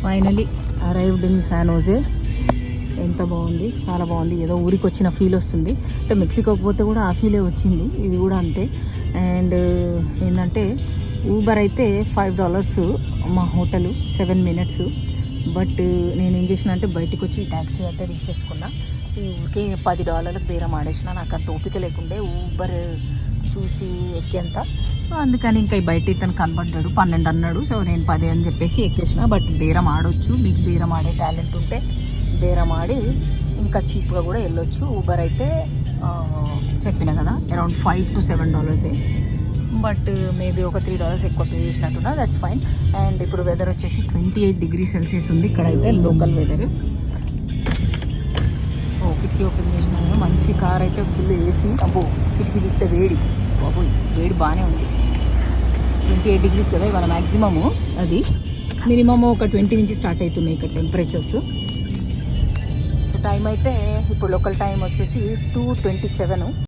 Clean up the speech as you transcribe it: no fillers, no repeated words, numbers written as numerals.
Finally arrived in San Jose. ఎంత బాగుంది, చాలా బాగుంది. ఏదో ఊరికి వచ్చిన ఫీల్ వస్తుంది. అంటే మెక్సికోకి పోతే కూడా ఆ ఫీలే వచ్చింది, ఇది కూడా అంతే. అండ్ ఏంటంటే ఊబర్ అయితే $5 మా హోటల్ 7 minutes. బట్ నేను ఏం చేసిన అంటే బయటకు వచ్చి ట్యాక్సీ అయితే తీసేసుకున్నా. ఈ ఊరికే $10 బేరం ఆడేసిన. నాకు అంత ఓపిక లేకుండే ఊబర్ చూసి ఎక్కేంత. సో అందుకని ఇంకా బయట ఇతను కనబడ్డాడు, 12 అన్నాడు. సో నేను 10 అని చెప్పేసి ఎక్కేసిన. బట్ బేరం ఆడొచ్చు, మీకు బేరం ఆడే టాలెంట్ ఉంటే బేరం ఆడి ఇంకా చీప్గా కూడా వెళ్ళొచ్చు. ఊబర్ అయితే చెప్పిన కదా అరౌండ్ $5 to $7. బట్ మేబీ ఒక $3 ఎక్కువ పే చేసినట్టున్నా, దట్స్ ఫైన్. అండ్ ఇప్పుడు వెదర్ వచ్చేసి 28 degrees Celsius ఉంది ఇక్కడైతే లోకల్ వెదర్. ఓ కిటికీ ఓపెన్ చేసినాను, మంచి కార్ అయితే ఫుల్ ఏసీ. అబ్బో కిటికీ తీస్తే వేడి, బాబు వేడి బాగానే ఉంది. 28 degrees కదా ఇవాళ మ్యాక్సిమము, అది మినిమమ్ ఒక 20 నుంచి స్టార్ట్ అవుతున్నాయి ఇక్కడ టెంపరేచర్స్. సో టైం అయితే ఇప్పుడు లోకల్ టైం వచ్చేసి 2:27.